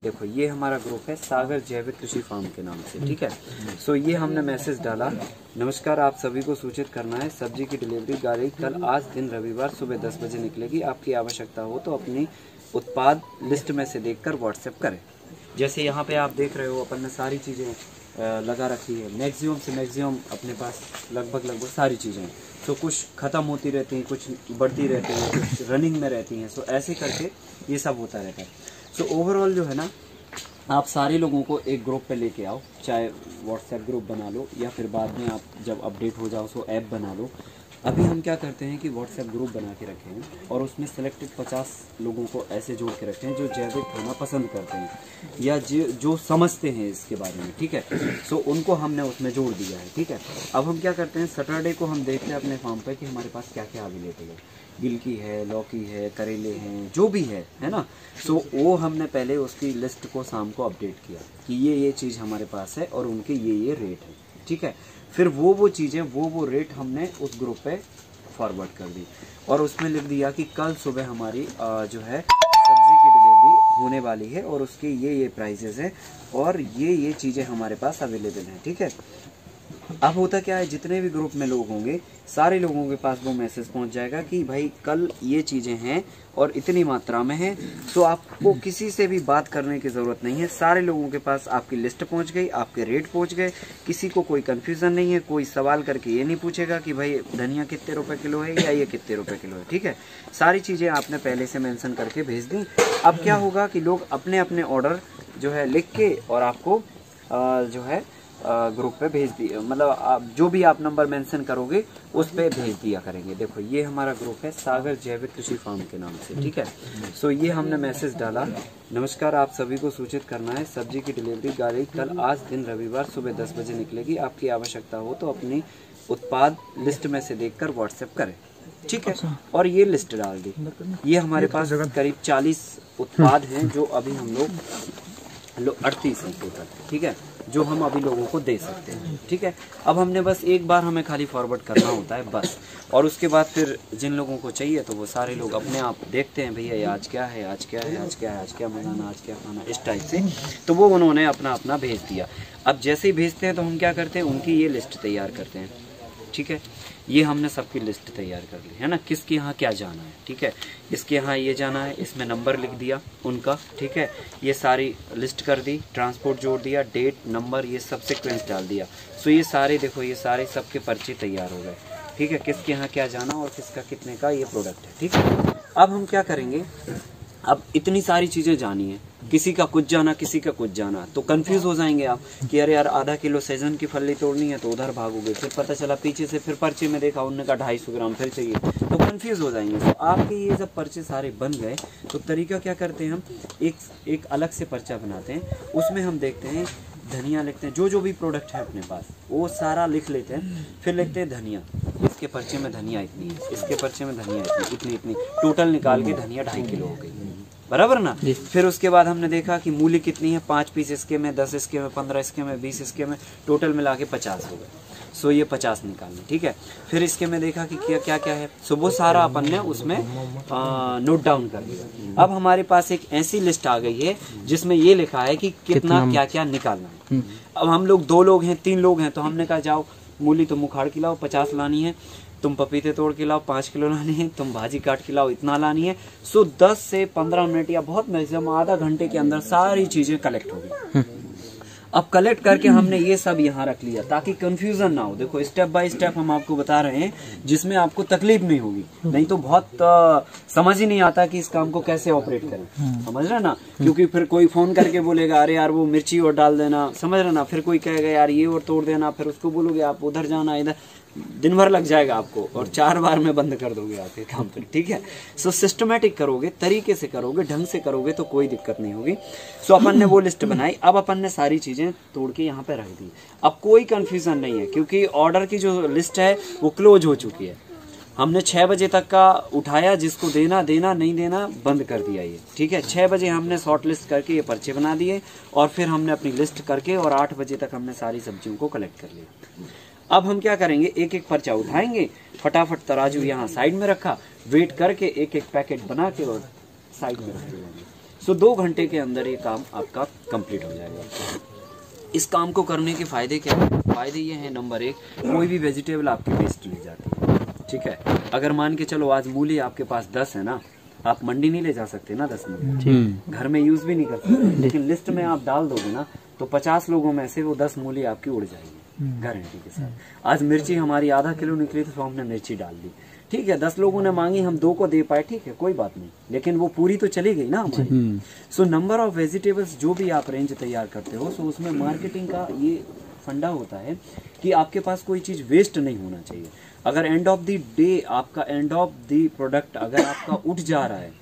देखो ये हमारा ग्रुप है सागर जैविक कृषि फार्म के नाम से, ठीक है। सो ये हमने मैसेज डाला, नमस्कार, आप सभी को सूचित करना है सब्जी की डिलीवरी गाड़ी कल आज दिन रविवार सुबह 10 बजे निकलेगी। आपकी आवश्यकता हो तो अपनी उत्पाद लिस्ट में से देखकर व्हाट्सएप करें। जैसे यहाँ पे आप देख रहे हो अपन ने सारी चीज़ें लगा रखी है, मैक्सिमम से मैक्सिमम अपने पास लगभग सारी चीज़ें हैं। तो कुछ ख़त्म होती रहती हैं, कुछ बढ़ती रहती हैं, कुछ रनिंग में रहती हैं। सो ऐसे करके ये सब होता रहता है। सो ओवरऑल जो है ना, आप सारे लोगों को एक ग्रुप पे लेके आओ, चाहे व्हाट्सएप ग्रुप बना लो या फिर बाद में आप जब अपडेट हो जाओ सो ऐप बना लो। अभी हम क्या करते हैं कि व्हाट्सएप ग्रुप बना के रखे हैं और उसमें सिलेक्टेड 50 लोगों को ऐसे जोड़ के रखे हैं जो जैविक खाना पसंद करते हैं या जो समझते हैं इसके बारे में, ठीक है। सो उनको हमने उसमें जोड़ दिया है, ठीक है। अब हम क्या करते हैं, सैटरडे को हम देखते हैं अपने फार्म पर कि हमारे पास क्या क्या अवेलेबल है। गिलकी है, लौकी है, करेले हैं, जो भी है ना। सो वो हमने पहले उसकी लिस्ट को शाम को अपडेट किया कि ये चीज़ हमारे पास है और उनके ये रेट है, ठीक है। फिर वो चीज़ें वो रेट हमने उस ग्रुप पे फॉरवर्ड कर दी और उसमें लिख दिया कि कल सुबह हमारी जो है सब्जी की डिलीवरी होने वाली है और उसके ये प्राइसेस हैं और ये चीज़ें हमारे पास अवेलेबल हैं, ठीक है। अब होता क्या है, जितने भी ग्रुप में लोग होंगे सारे लोगों के पास वो मैसेज पहुंच जाएगा कि भाई कल ये चीज़ें हैं और इतनी मात्रा में हैं। सो आपको किसी से भी बात करने की ज़रूरत नहीं है, सारे लोगों के पास आपकी लिस्ट पहुंच गई, आपके रेट पहुंच गए। किसी को कोई कन्फ्यूज़न नहीं है, कोई सवाल करके ये नहीं पूछेगा कि भाई धनिया कितने रुपए किलो है या ये कितने रुपए किलो है, ठीक है। सारी चीज़ें आपने पहले से मेंशन करके भेज दी। अब क्या होगा कि लोग अपने अपने ऑर्डर जो है लिख के और आपको जो है ग्रुप पे भेज दिए, मतलब आप जो भी आप नंबर मेंशन करोगे उस पे भेज दिया करेंगे। देखो ये हमारा ग्रुप है सागर जैविक कृषि फार्म के नाम से, ठीक है। सो ये हमने मैसेज डाला, नमस्कार, आप सभी को सूचित करना है सब्जी की डिलीवरी गाड़ी कल आज दिन रविवार सुबह 10 बजे निकलेगी। आपकी आवश्यकता हो तो अपनी उत्पाद लिस्ट में से देखकर व्हाट्सएप करें, ठीक है। और ये लिस्ट डाल दी। ये हमारे पास करीब 40 उत्पाद हैं जो अभी हम लोग 38 हैं टोटल, ठीक है, जो हम अभी लोगों को दे सकते हैं, ठीक है। अब हमने बस एक बार हमें खाली फॉरवर्ड करना होता है बस, और उसके बाद फिर जिन लोगों को चाहिए तो वो सारे लोग अपने आप देखते हैं भैया ये आज क्या है, आज क्या है, आज क्या है, आज क्या मंगाना, आज क्या खाना, इस टाइप से। तो वो उन्होंने अपना भेज दिया। अब जैसे ही भेजते हैं तो हम क्या करते हैं, उनकी ये लिस्ट तैयार करते हैं, ठीक है। ये हमने सबकी लिस्ट तैयार कर ली है ना, किसके यहाँ क्या जाना है, ठीक है। इसके यहाँ ये जाना है, इसमें नंबर लिख दिया उनका, ठीक है। ये सारी लिस्ट कर दी, ट्रांसपोर्ट जोड़ दिया, डेट, नंबर, ये सब सीक्वेंस डाल दिया। सो ये सारे देखो, ये सारे सबके पर्चे तैयार हो गए, ठीक है। किसके यहाँ क्या जाना और किसका कितने का ये प्रोडक्ट है, ठीक है। अब हम क्या करेंगे, अब इतनी सारी चीज़ें जानी है, किसी का कुछ जाना, किसी का कुछ जाना, तो कंफ्यूज हो जाएंगे आप कि अरे यार आधा किलो सेजन की फली तोड़नी है तो उधर भागोगे, फिर पता चला पीछे से फिर पर्चे में देखा उन्होंने कहा 250 ग्राम फिर चाहिए, तो कंफ्यूज हो जाएंगे। तो आपके ये जब पर्चे सारे बन गए तो तरीका क्या करते हैं, हम एक अलग से पर्चा बनाते हैं, उसमें हम देखते हैं धनिया लिखते हैं, जो भी प्रोडक्ट है अपने पास वो सारा लिख लेते हैं। फिर लिखते हैं धनिया, इसके पर्चे में धनिया इतनी, इसके पर्चे में धनिया इतनी, टोटल निकाल के धनिया 2.5 किलो हो गई, बराबर ना। फिर उसके बाद हमने देखा कि मूली कितनी है, 5 पीस इसके में, 10 इसके में, 15 इसके में, 20 इसके में, टोटल मिला के 50 हो गए। सो ये 50 निकालने, ठीक है। फिर इसके में देखा कि क्या क्या है, सो वो सारा अपन ने उसमें नोट डाउन कर दिया। अब हमारे पास एक ऐसी लिस्ट आ गई है जिसमें ये लिखा है कि कितना क्या क्या निकालना है। अब हम लोग 2 लोग हैं, 3 लोग हैं, तो हमने कहा जाओ मूली तुम उखाड़ के लाओ 50 लानी है, तुम पपीते तोड़ के लाओ 5 किलो लानी है, तुम भाजी काट के लाओ इतना लानी है। सो 10 से 15 मिनट या बहुत मैक्सिमम आधा घंटे के अंदर सारी चीजें कलेक्ट हो गई। अब कलेक्ट करके हमने ये सब यहाँ रख लिया ताकि कंफ्यूजन ना हो। देखो स्टेप बाय स्टेप हम आपको बता रहे हैं जिसमें आपको तकलीफ नहीं होगी, नहीं तो बहुत समझ ही नहीं आता कि इस काम को कैसे ऑपरेट करें, समझ रहे ना। क्योंकि फिर कोई फोन करके बोलेगा अरे यार वो मिर्ची और डाल देना, समझ रहे ना। फिर कोई कहेगा यार ये और तोड़ देना, फिर उसको बोलोगे आप उधर जाना, इधर दिन भर लग जाएगा आपको और 4 बार में बंद कर दोगे आपके काम पर, ठीक है। सो सिस्टमेटिक करोगे, तरीके से करोगे, ढंग से करोगे तो कोई दिक्कत नहीं होगी। सो अपन ने वो लिस्ट बनाई, अब अपन ने सारी चीजें तोड़ के यहाँ पे रख दी। अब कोई कंफ्यूजन नहीं है क्योंकि ऑर्डर की जो लिस्ट है वो क्लोज हो चुकी है। हमने 6 बजे तक का उठाया, जिसको देना नहीं देना बंद कर दिया ये, ठीक है। 6 बजे हमने शॉर्ट लिस्ट करके ये पर्चे बना दिए और फिर हमने अपनी लिस्ट करके और 8 बजे तक हमने सारी सब्जियों को कलेक्ट कर लिया। अब हम क्या करेंगे, एक एक पर्चा उठाएंगे, फटाफट तराजू यहाँ साइड में रखा, वेट करके एक एक पैकेट बना के और साइड में रख देंगे। सो 2 घंटे के अंदर ये काम आपका कंप्लीट हो जाएगा। इस काम को करने के फायदे क्या है? फायदे ये हैं, नंबर 1, कोई भी वेजिटेबल आपकी वेस्ट ले जाती है, ठीक है। अगर मान के चलो आज मूली आपके पास 10 है ना, आप मंडी नहीं ले जा सकते ना 10 मूली, घर में यूज भी नहीं कर सकते, लेकिन लिस्ट में आप डाल दोगे ना तो 50 लोगों में से वो 10 मूली आपकी उड़ जाएगी गारंटी के साथ। आज मिर्ची हमारी आधा किलो निकली तो हमने मिर्ची डाल दी, ठीक है, 10 लोगों ने मांगी, हम 2 को दे पाए, ठीक है, कोई बात नहीं, लेकिन वो पूरी तो चली गई ना हमारी। सो नंबर ऑफ वेजिटेबल्स जो भी आप रेंज तैयार करते हो, सो उसमें मार्केटिंग का ये फंडा होता है कि आपके पास कोई चीज वेस्ट नहीं होना चाहिए। अगर एंड ऑफ द डे आपका एंड ऑफ द प्रोडक्ट अगर आपका उठ जा रहा है,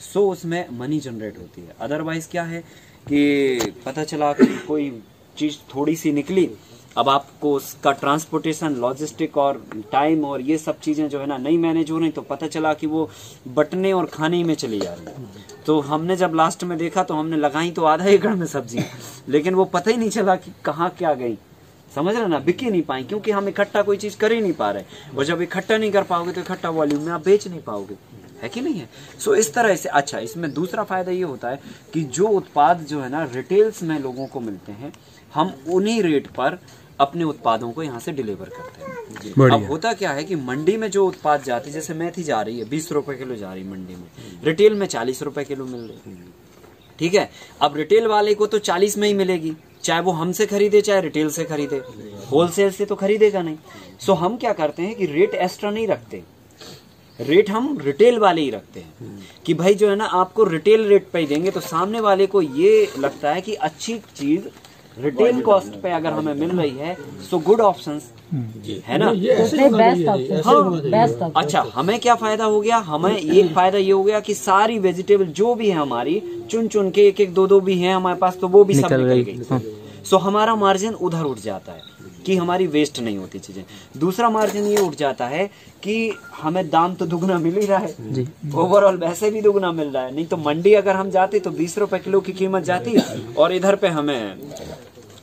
सो उसमें मनी जनरेट होती है। अदरवाइज क्या है कि पता चला कि कोई चीज थोड़ी सी निकली, अब आपको उसका ट्रांसपोर्टेशन, लॉजिस्टिक और टाइम और ये सब चीजें जो है ना नहीं मैनेज हो रही, तो पता चला कि वो बटने और खाने में चली जा रही है। तो हमने जब लास्ट में देखा तो हमने लगाई तो आधा एकड़ में सब्जी, लेकिन वो पता ही नहीं चला कि कहाँ क्या गई, समझ रहे ना, बिक ही नहीं पाई, क्योंकि हम इकट्ठा कोई चीज कर ही नहीं पा रहे, और जब इकट्ठा नहीं कर पाओगे तो इकट्ठा वॉल्यूम में आप बेच नहीं पाओगे, है कि नहीं है। सो इस तरह से अच्छा, इसमें दूसरा फायदा ये होता है कि जो उत्पाद जो है ना रिटेल्स में लोगों को मिलते हैं, हम उन्हीं रेट पर अपने उत्पादों को यहाँ से डिलीवर करते हैं। अब होता क्या है कि मंडी में जो उत्पाद जाते, जैसे मेथी जा रही है 20 रुपए किलो जा रही है मंडी में, रिटेल में 40 रुपए किलो मिल रही है, ठीक है। अब रिटेल वाले को तो 40 में ही मिलेगी, चाहे वो हमसे खरीदे चाहे रिटेल से खरीदे, होलसेल से तो खरीदेगा नहीं। सो हम क्या करते हैं कि रेट एक्स्ट्रा नहीं रखते, रेट हम रिटेल वाले ही रखते हैं कि भाई जो है ना आपको रिटेल रेट पे ही देंगे, तो सामने वाले को ये लगता है कि अच्छी चीज रिटेल कॉस्ट पे अगर हमें मिल रही है, सो गुड ऑप्शंस है ना, बेस्ट ऑप्शन। हाँ, बेस्ट ऑप्शन। अच्छा, हमें क्या फायदा हो गया? हमें एक फायदा ये हो गया कि सारी वेजिटेबल जो भी है हमारी चुन चुन के 1-1, 2-2 भी है हमारे पास, तो वो भी सब निकल गई। सो हमारा मार्जिन उधर उठ जाता है कि हमारी वेस्ट नहीं होती चीजें। दूसरा मार्जिन ये उठ जाता है कि हमें दाम तो दुगना मिल ही रहा है, ओवरऑल वैसे भी दुगना मिल रहा है। नहीं तो मंडी अगर हम जाते तो 20 रुपए किलो की कीमत जाती, और इधर पे हमें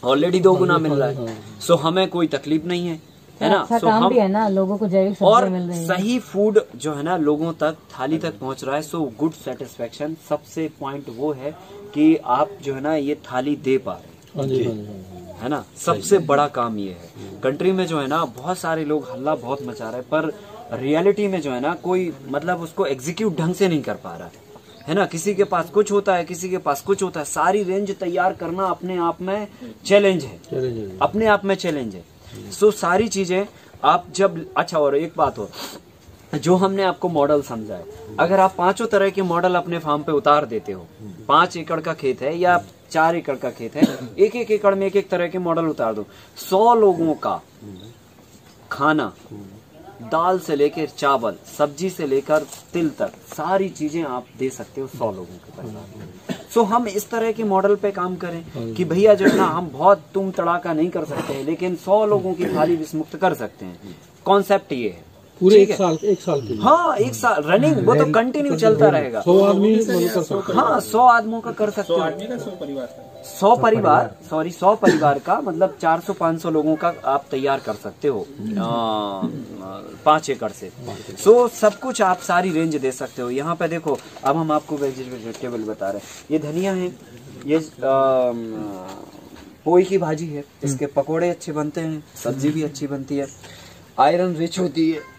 ऑलरेडी 2 गुना मिल रहा है। सो हमें कोई तकलीफ नहीं है, है ना। अच्छा काम भी है ना, लोगों को जैविक सब्जियां मिल रही है, सही फूड जो है ना लोगों तक थाली तक पहुंच रहा है। सो गुड सेटिस्फेक्शन, सबसे पॉइंट वो है कि आप जो है ना ये थाली दे पा रहे हैं, है ना, सबसे बड़ा काम ये है। कंट्री में जो है ना बहुत सारे लोग हल्ला बहुत मचा रहे हैं, पर रियलिटी में जो है ना कोई मतलब उसको एग्जीक्यूट ढंग से नहीं कर पा रहा है ना। किसी के पास कुछ होता है, किसी के पास कुछ होता है। सारी रेंज तैयार करना अपने आप में चैलेंज है, अपने आप में चैलेंज है। सो सारी चीजें आप जब, अच्छा और एक बात हो, जो हमने आपको मॉडल समझा है, अगर आप 5 तरह के मॉडल अपने फार्म पे उतार देते हो, 5 एकड़ का खेत है या 4 एकड़ का खेत है, 1-1 एकड़ में 1-1 तरह के मॉडल उतार दो, 100 लोगों का खाना, दाल से लेकर चावल, सब्जी से लेकर तिल तक, सारी चीजें आप दे सकते हो 100 लोगों के परिवार। सो हम इस तरह के मॉडल पे काम करें कि भैया जो है ना हम बहुत तुम तड़ाका नहीं कर सकते, लेकिन 100 लोगों की थाली विषमुक्त कर सकते हैं। कॉन्सेप्ट ये है पूरे एक साल के लिए। हाँ, 1 साल रनिंग, वो तो कंटिन्यू चलता रहेगा। 100 आदमी कर सकते हैं। हाँ, 100 आदमियों का कर सकते हो। 100 परिवार का मतलब 400-500 लोगों का आप तैयार कर सकते हो 5 एकड़ से। सो सब कुछ आप सारी रेंज दे सकते हो। यहाँ पे देखो, अब हम आपको वेजिटेबल बता रहे हैं। ये धनिया है, ये पोई की भाजी है, इसके पकोड़े अच्छे बनते हैं, सब्जी भी अच्छी बनती है, आयरन रिच होती है।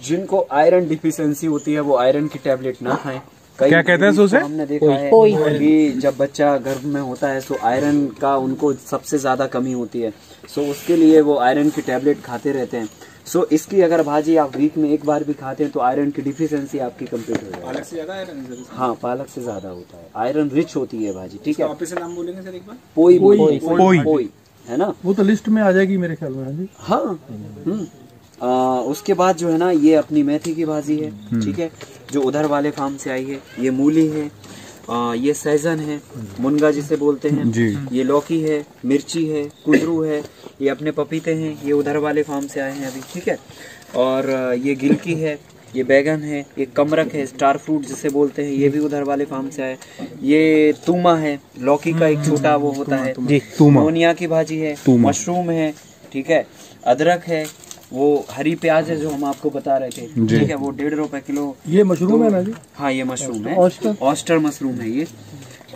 जिनको आयरन डिफिशियंसी होती है वो आयरन की टैबलेट ना खाएं। क्या कहते हैं उसे? हमने देखा है कि जब बच्चा गर्भ में होता है, सो आयरन का उनको सबसे ज्यादा कमी होती है। सो उसके लिए वो आयरन की टैबलेट खाते रहते हैं। सो इसकी अगर भाजी आप वीक में 1 बार भी खाते हैं तो आयरन की डिफिशियंसी आपकी कंप्लीट हो जाएगी। पालक से ज्यादा आयरन? हाँ, पालक से ज्यादा होता है, आयरन रिच होती है भाजी, ठीक है। वापस से नाम बोलेंगे सर एक बार? पोई है ना, वो तो लिस्ट में आ जाएगी मेरे ख्याल में। हाँ। उसके बाद जो है ना ये अपनी मेथी की भाजी है, ठीक है, जो उधर वाले फार्म से आई है। ये मूली है, ये सहजन है, मुनगा जिसे बोलते हैं, ये लौकी है, मिर्ची है, कुंदरू है, ये अपने पपीते हैं, ये उधर वाले फार्म से आए हैं अभी, ठीक है। और ये गिलकी है, ये बैगन है, ये कमरक है, स्टार फ्रूट जिसे बोलते हैं, ये भी उधर वाले फार्म से आए। ये तूमा है, लौकी का एक छोटा वो होता है, मोनिया की भाजी है, मशरूम है, ठीक है, अदरक है, वो हरी प्याज है जो हम आपको बता रहे थे, ठीक है, वो 1.5 रुपए किलो। ये मशरूम है ना जी? हाँ, ये मशरूम है, ऑस्टर मशरूम है ये।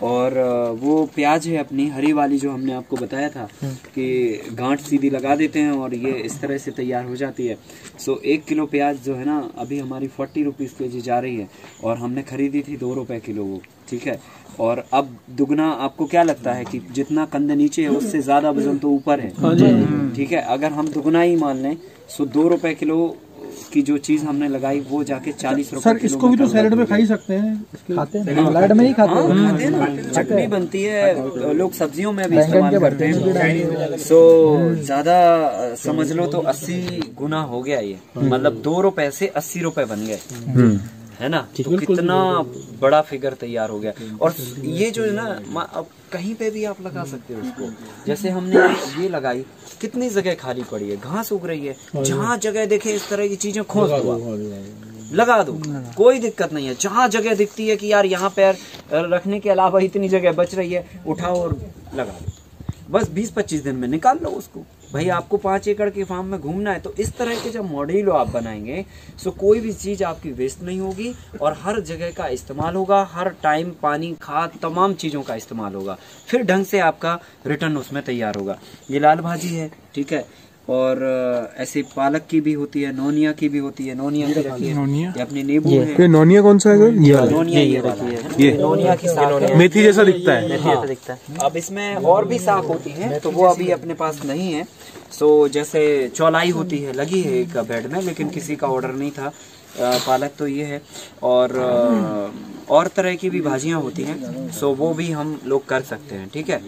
और वो प्याज है अपनी हरी वाली जो हमने आपको बताया था कि गांठ सीधी लगा देते हैं और ये इस तरह से तैयार हो जाती है। सो 1 किलो प्याज जो है ना अभी हमारी 40 रुपीज़ kg जा रही है और हमने खरीदी थी 2 रुपए किलो वो, ठीक है। और अब दुगना आपको क्या लगता है कि जितना कंध नीचे है उससे ज्यादा वजन तो ऊपर है, ठीक है। अगर हम दुगना ही मान लें सो 2 रुपए किलो की जो चीज हमने लगाई वो जाके 40 रुपए सर इसको भी तो सैलेड में खा ही सकते हैं, खाते हैं सैलेड में ही खाते हैं। खाते हैं ना, चटनी बनती है, लोग सब्जियों में भी इस्तेमाल करते हैं। सो ज्यादा समझ लो तो 80 गुना हो गया ये, मतलब 2 रुपए से 80 रुपए बन गए, है ना। तो कितना बड़ा फिगर तैयार हो गया। और ये जो है ना अब कहीं पे भी आप लगा सकते हो उसको, जैसे हमने ये लगाई, कितनी जगह खाली पड़ी है, घास उग रही है, जहाँ जगह देखे इस तरह की चीजें खोस दो, लगा दो, कोई दिक्कत नहीं है। जहाँ जगह दिखती है कि यार यहाँ पैर रखने के अलावा इतनी जगह बच रही है, उठाओ और लगा दो, बस 20-25 दिन में निकाल लो उसको। भाई आपको 5 एकड़ के फार्म में घूमना है तो इस तरह के जब मॉड्यूल आप बनाएंगे सो कोई भी चीज आपकी वेस्ट नहीं होगी और हर जगह का इस्तेमाल होगा, हर टाइम पानी खाद तमाम चीजों का इस्तेमाल होगा, फिर ढंग से आपका रिटर्न उसमें तैयार होगा। ये लाल भाजी है, ठीक है। और ऐसे पालक की भी होती है, नोनिया की भी होती है, नोनिया की रखी है, ये अपनी नींबू है। ये नोनिया कौन सा है? नोनिया ये रखी है, ये नोनिया की साख है, मेथी जैसा दिखता है। हाँ। अब इसमें और भी साख होती है तो वो अभी अपने पास नहीं है। सो जैसे चौलाई होती है, लगी है एक बेड में, लेकिन किसी का ऑर्डर नहीं था। पालक तो ये है और तरह की भी भाजियां होती हैं, सो वो भी हम लोग कर सकते हैं, ठीक है।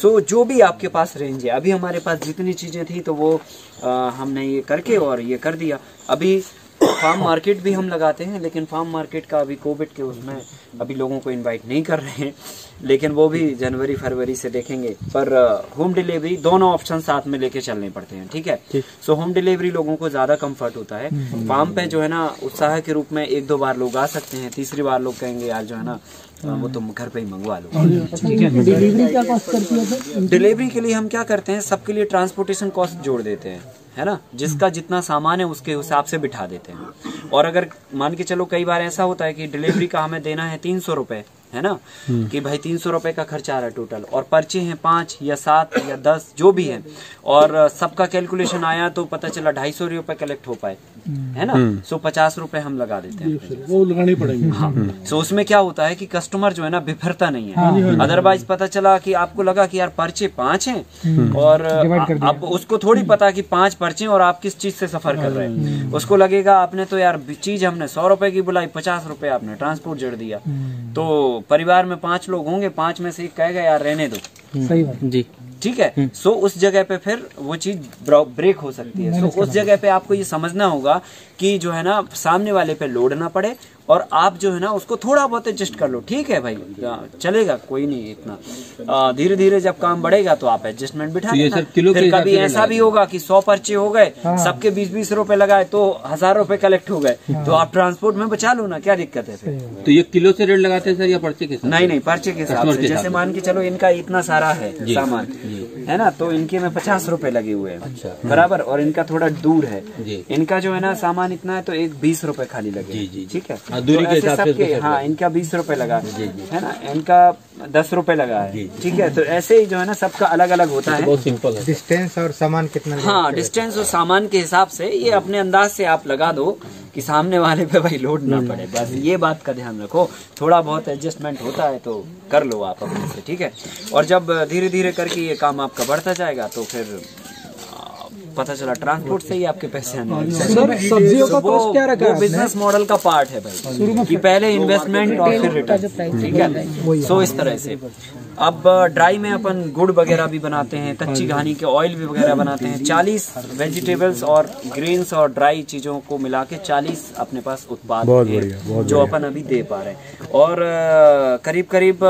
सो जो भी आपके पास रेंज है, अभी हमारे पास जितनी चीजें थी तो वो हमने ये करके और ये कर दिया। अभी फार्म मार्केट भी हम लगाते हैं, लेकिन फार्म मार्केट का अभी कोविड के उसमें अभी लोगों को इनवाइट नहीं कर रहे हैं, लेकिन वो भी जनवरी फरवरी से देखेंगे। पर होम डिलीवरी दोनों ऑप्शन साथ में लेके चलने पड़ते हैं, ठीक है। सो होम डिलीवरी लोगों को ज्यादा कंफर्ट होता है। फार्म पे जो है ना उत्साह के रूप में 1-2 बार लोग आ सकते हैं, तीसरी बार लोग कहेंगे यार जो है ना वो तुम घर पे ही मंगवा लो, ठीक है। डिलीवरी क्या कॉस्ट करती है? डिलीवरी के लिए हम क्या करते हैं, सबके लिए ट्रांसपोर्टेशन कॉस्ट जोड़ देते हैं, है ना। जिसका जितना सामान है उसके हिसाब से बिठा देते हैं। और अगर मान के चलो कई बार ऐसा होता है कि डिलीवरी का हमें देना है 300 रुपए, है ना, कि भाई 300 रुपए का खर्चा आ रहा है टोटल, और पर्चे हैं 5 या 7 या 10 जो भी है, और सबका कैलकुलेशन आया तो पता चला 250 रुपए कलेक्ट हो पाए, है ना। सो 50 रुपए हम लगा देते हैं, वो लगानी पड़ेगी। हाँ। सो उसमें क्या होता है कि कस्टमर जो है ना बिफरता नहीं है। अदरवाइज पता चला कि आपको लगा कि यार पर्चे 5 हैं और अब उसको थोड़ी पता कि 5 पर्चे और आप किस चीज से सफर कर रहे हैं। उसको लगेगा आपने तो यार चीज हमने 100 रुपए की बुलाई, 50 रुपए आपने ट्रांसपोर्ट जड़ दिया। तो परिवार में 5 लोग होंगे, 5 में से एक कहेगा यार रहने दो, सही बात जी, ठीक है। सो उस जगह पे फिर वो चीज ब्रेक हो सकती है। सो उस जगह पे आपको ये समझना होगा कि जो है ना सामने वाले पे लोड ना पड़े और आप जो है ना उसको थोड़ा बहुत एडजस्ट कर लो, ठीक है भाई चलेगा, कोई नहीं इतना। धीरे धीरे जब काम बढ़ेगा तो आप एडजस्टमेंट बिठा लेना। फिर कभी ऐसा भी होगा कि 100 पर्चे हो गए, सबके 20-20 रुपए लगाए तो 1000 रुपए कलेक्ट हो गए, तो आप ट्रांसपोर्ट में बचा लो ना, क्या दिक्कत है फिर। तो ये किलो से रेट लगाते हैं सर या पर्चे के साथ? नहीं, पर्चे के हिसाब से। जैसे मान के चलो इनका इतना सारा है सामान, है ना, तो इनके में 50 रुपए लगे हुए हैं, बराबर, और इनका थोड़ा दूर है, इनका जो है ना सामान इतना है तो एक 20 रुपए खाली लगे, ठीक है। दूरी के हिसाब से। हाँ, इनका 20 रुपए लगा है ना, इनका 10 रुपए लगा है, ठीक है। तो ऐसे ही जो है ना सबका अलग अलग होता है। बहुत सिंपल है। डिस्टेंस और सामान कितना? हाँ, डिस्टेंस और सामान के हिसाब से ये अपने अंदाज से आप लगा दो कि सामने वाले पे भाई लोड ना पड़े, बस ये बात का ध्यान रखो। थोड़ा बहुत एडजस्टमेंट होता है तो कर लो आप अपने से, ठीक है। और जब धीरे धीरे करके ये काम आपका बढ़ता जाएगा तो फिर पता चला ट्रांसपोर्ट से ही आपके पैसे आने लगे। सब्जियों का कॉस्ट क्या रखा है? बिजनेस मॉडल का पार्ट है भाई, कि पहले इन्वेस्टमेंट और फिर रिटर्न, ठीक है। सो इस तरह से अब ड्राई में अपन गुड़ वगैरह भी बनाते हैं, कच्ची घानी के ऑयल भी वगैरह बनाते हैं। 40 वेजिटेबल्स और ग्रेन्स और ड्राई चीजों को मिला के 40 अपने पास उत्पाद है जो अपन अभी दे पा रहे हैं। और करीब करीब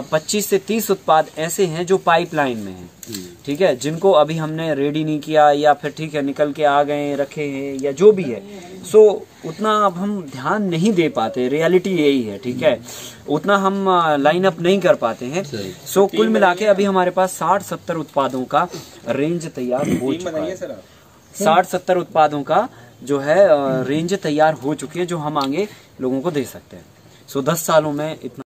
25 से 30 उत्पाद ऐसे हैं जो पाइपलाइन में हैं, ठीक है, जिनको अभी हमने रेडी नहीं किया या फिर ठीक है निकल के आ गए रखे हैं या जो भी है। सो उतना अब हम ध्यान नहीं दे पाते, रियलिटी यही है, ठीक है, उतना हम लाइन अप नहीं कर पाते हैं। सो कुल मिला के अभी हमारे पास 60-70 उत्पादों का रेंज तैयार हो चुका है। 60-70 उत्पादों का जो है रेंज तैयार हो चुकी है जो हम आगे लोगों को दे सकते हैं। सो 10 सालों में इतना